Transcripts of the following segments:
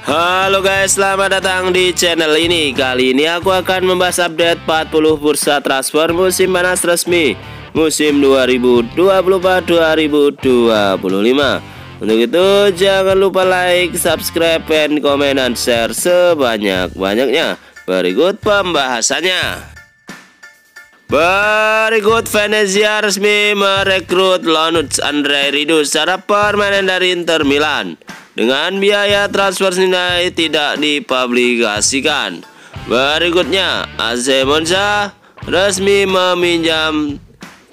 Halo guys, selamat datang di channel ini. Kali ini aku akan membahas update 40 bursa transfer musim panas resmi musim 2024-2025. Untuk itu jangan lupa like, subscribe, dan komen dan share sebanyak-banyaknya. Berikut pembahasannya. Berikut Venezia resmi merekrut Lanucci Andre Ridu secara permanen dari Inter Milan dengan biaya transfer senilai tidak dipublikasikan. Berikutnya, AC Monza resmi meminjam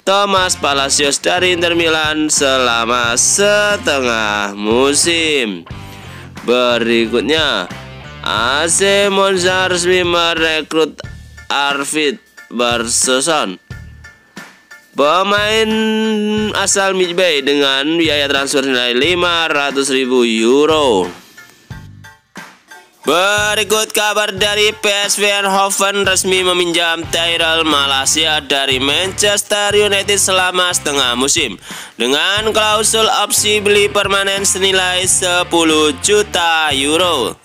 Thomas Palacios dari Inter Milan selama setengah musim. Berikutnya, AC Monza resmi merekrut Arvid Barsoson, pemain asal Midtjylland dengan biaya transfer senilai 500.000 euro. Berikut kabar dari PSV Eindhoven resmi meminjam Tyrell Malacia dari Manchester United selama setengah musim dengan klausul opsi beli permanen senilai 10 juta euro.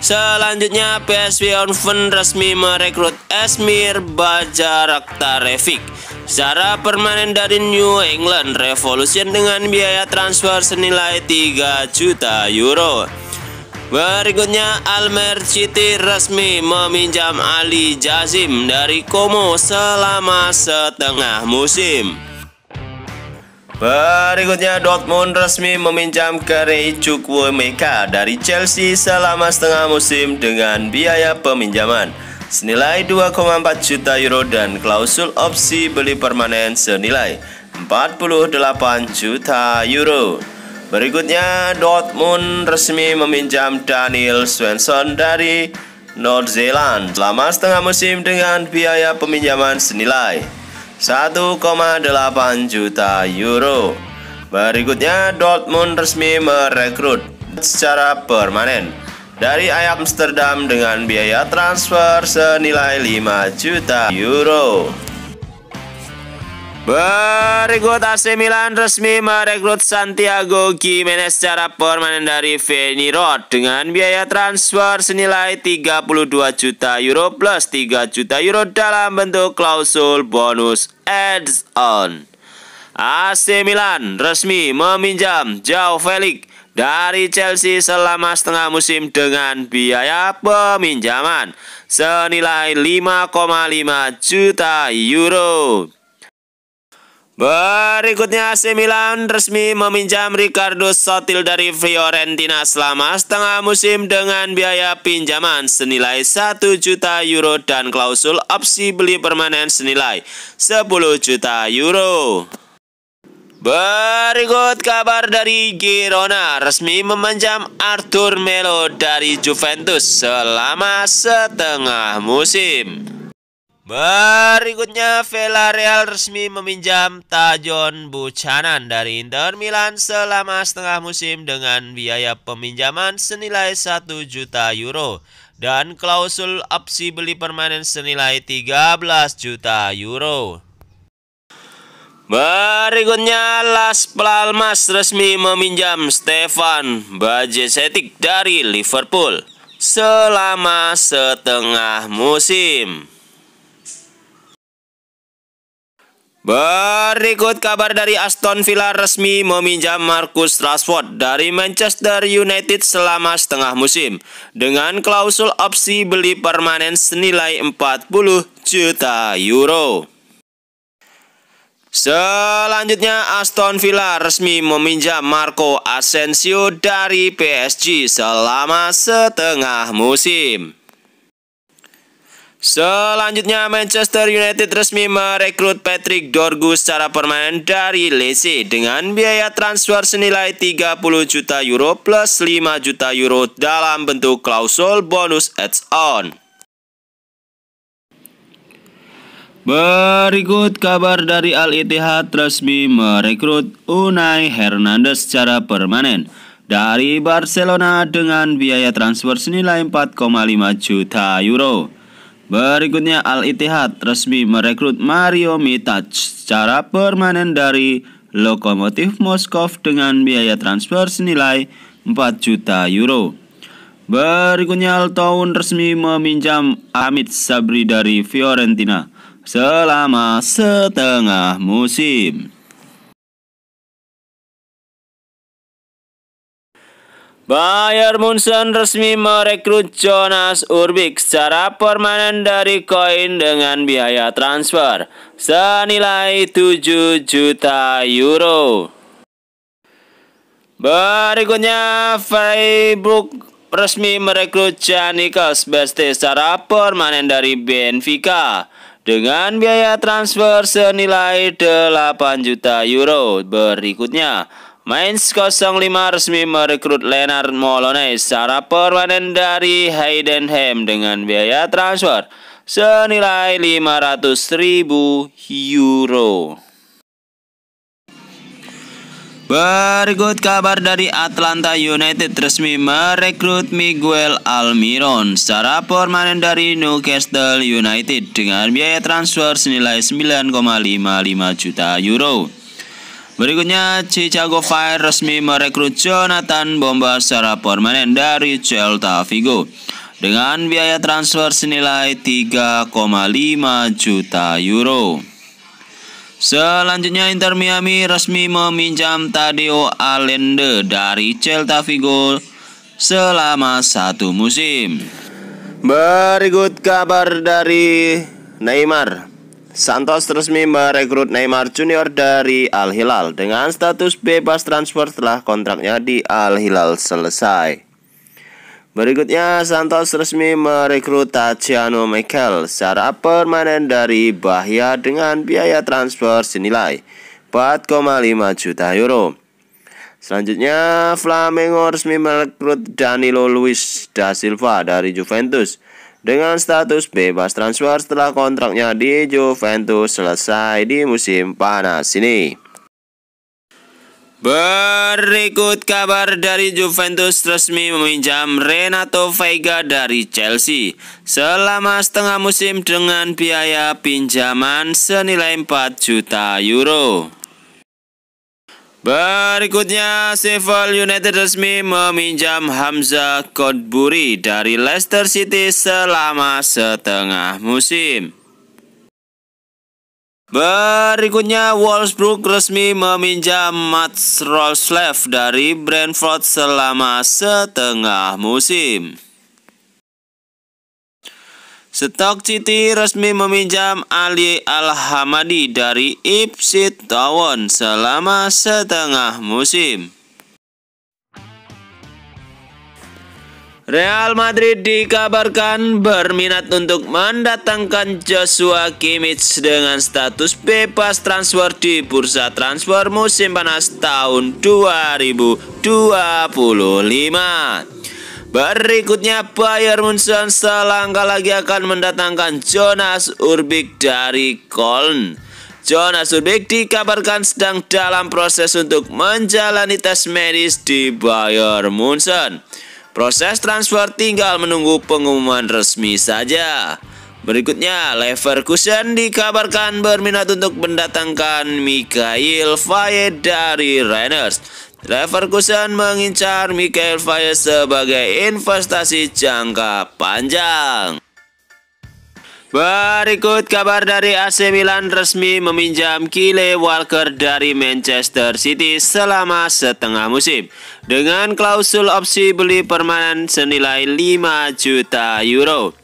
Selanjutnya, PSV Eindhoven resmi merekrut Esmir Bajaraktarevic secara permanen dari New England Revolution dengan biaya transfer senilai 3 juta euro. Berikutnya, Almer City resmi meminjam Ali Jazim dari Como selama setengah musim. Berikutnya, Dortmund resmi meminjam Kere Chukwuemeka dari Chelsea selama setengah musim dengan biaya peminjaman senilai 2,4 juta euro dan klausul opsi beli permanen senilai 48 juta euro. Berikutnya, Dortmund resmi meminjam Daniel Svensson dari North Zealand selama setengah musim dengan biaya peminjaman senilai 1,8 juta euro. Berikutnya, Dortmund resmi merekrut secara permanen dari Ajax Amsterdam dengan biaya transfer senilai 5 juta euro. Berikut, AC Milan resmi merekrut Santiago Gimenez secara permanen dari Feyenoord dengan biaya transfer senilai 32 juta euro plus 3 juta euro dalam bentuk klausul bonus add-on. AC Milan resmi meminjam Joao Felix dari Chelsea selama setengah musim dengan biaya peminjaman senilai 5,5 juta euro. Berikutnya, AC Milan resmi meminjam Riccardo Sottil dari Fiorentina selama setengah musim dengan biaya pinjaman senilai 1 juta euro dan klausul opsi beli permanen senilai 10 juta euro. Berikut kabar dari Girona resmi meminjam Arthur Melo dari Juventus selama setengah musim. Berikutnya, Villarreal resmi meminjam Tajon Buchanan dari Inter Milan selama setengah musim dengan biaya peminjaman senilai 1 juta euro dan klausul opsi beli permanen senilai 13 juta euro. Berikutnya, Las Palmas resmi meminjam Stefan Bajcetic dari Liverpool selama setengah musim. Berikut kabar dari Aston Villa resmi meminjam Marcus Rashford dari Manchester United selama setengah musim dengan klausul opsi beli permanen senilai 40 juta euro. Selanjutnya, Aston Villa resmi meminjam Marco Asensio dari PSG selama setengah musim. Selanjutnya, Manchester United resmi merekrut Patrick Dorgu secara permanen dari Lecce dengan biaya transfer senilai 30 juta euro plus 5 juta euro dalam bentuk klausul bonus add-on. Berikut kabar dari Al-Ittihad resmi merekrut Unai Hernandez secara permanen dari Barcelona dengan biaya transfer senilai 4,5 juta euro. Berikutnya, Al-Ittihad resmi merekrut Mario Mitac secara permanen dari Lokomotiv Moskow dengan biaya transfer senilai 4 juta euro. Berikutnya Al Taun resmi meminjam Hamid Sabri dari Fiorentina selama setengah musim. Bayern Munchen resmi merekrut Jonas Urbik secara permanen dari Koin dengan biaya transfer senilai 7 juta euro. Berikutnya Freiburg resmi merekrut Janikos Beste secara permanen dari Benfica dengan biaya transfer senilai 8 juta euro. Berikutnya, Mainz 05 resmi merekrut Lennart Moloney secara permanen dari Heidenheim dengan biaya transfer senilai 500.000 euro. Berikut kabar dari Atlanta United resmi merekrut Miguel Almiron secara permanen dari Newcastle United dengan biaya transfer senilai 9,55 juta euro. Berikutnya Chicago Fire resmi merekrut Jonathan Bomba secara permanen dari Celta Vigo dengan biaya transfer senilai 3,5 juta euro. Selanjutnya Inter Miami resmi meminjam Tadeo Allende dari Celta Vigo selama 1 musim. Berikut kabar dari Neymar. Santos resmi merekrut Neymar Junior dari Al Hilal dengan status bebas transfer setelah kontraknya di Al Hilal selesai. Berikutnya, Santos resmi merekrut Tachiano Michael secara permanen dari Bahia dengan biaya transfer senilai 4,5 juta euro. Selanjutnya, Flamengo resmi merekrut Danilo Luis da Silva dari Juventus dengan status bebas transfer setelah kontraknya di Juventus selesai di musim panas ini. Berikut kabar dari Juventus resmi meminjam Renato Veiga dari Chelsea selama setengah musim dengan biaya pinjaman senilai 4 juta euro. Berikutnya Sheffield United resmi meminjam Hamza Kodburi dari Leicester City selama setengah musim. Berikutnya Wolfsburg resmi meminjam Mats Roerslev dari Brentford selama setengah musim. Stoke City resmi meminjam Ali Al-Hamadi dari Ipswich Town selama setengah musim. Real Madrid dikabarkan berminat untuk mendatangkan Joshua Kimmich dengan status bebas transfer di bursa transfer musim panas tahun 2025. Berikutnya Bayern Munchen selangkah lagi akan mendatangkan Jonas Urbik dari Köln. Jonas Urbik dikabarkan sedang dalam proses untuk menjalani tes medis di Bayern Munchen. Proses transfer tinggal menunggu pengumuman resmi saja. Berikutnya, Leverkusen dikabarkan berminat untuk mendatangkan Mikhail Faye dari Rangers. Leverkusen mengincar Mikhail Faye sebagai investasi jangka panjang. Berikut kabar dari AC Milan resmi meminjam Kyle Walker dari Manchester City selama setengah musim dengan klausul opsi beli permanen senilai 5 juta euro.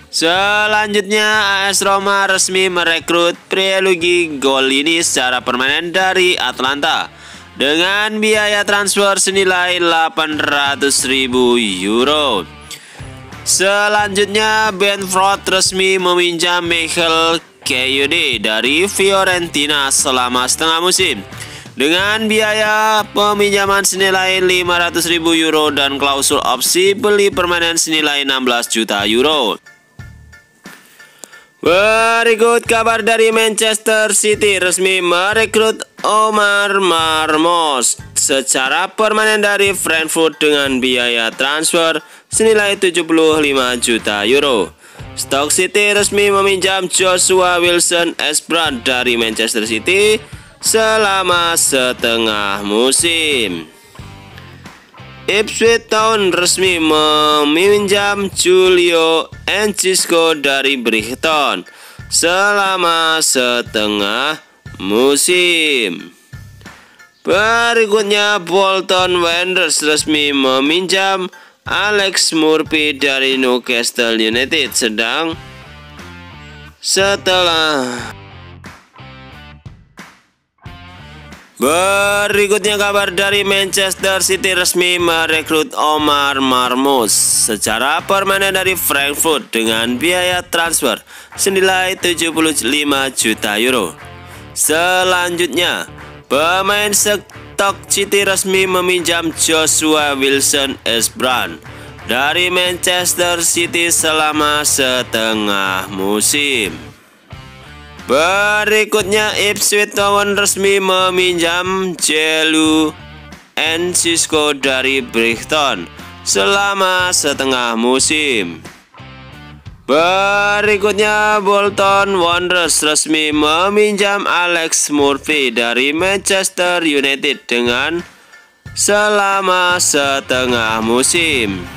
Selanjutnya AS Roma resmi merekrut Pierluigi Golini secara permanen dari Atlanta dengan biaya transfer senilai 800.000 euro. Selanjutnya Brentford resmi meminjam Michael Kayode dari Fiorentina selama setengah musim dengan biaya peminjaman senilai 500.000 euro dan klausul opsi beli permanen senilai 16 juta euro. Berikut kabar dari Manchester City resmi merekrut Omar Marmos secara permanen dari Frankfurt dengan biaya transfer senilai 75 juta euro. Stoke City resmi meminjam Joshua Wilson Esbrand dari Manchester City selama setengah musim. Ipswich Town resmi meminjam Julio Enciso dari Brighton selama setengah musim. Berikutnya, Bolton Wanderers resmi meminjam Alex Murphy dari Newcastle United Berikutnya kabar dari Manchester City resmi merekrut Omar Marmoush secara permanen dari Frankfurt dengan biaya transfer senilai 75 juta euro. Selanjutnya, pemain Stoke City resmi meminjam Joshua Wilson-Espran dari Manchester City selama setengah musim. Berikutnya, Ipswich Town resmi meminjam Julio Enciso dari Brighton selama setengah musim. Berikutnya, Bolton Wanderers resmi meminjam Alex Murphy dari Manchester United dengan selama setengah musim.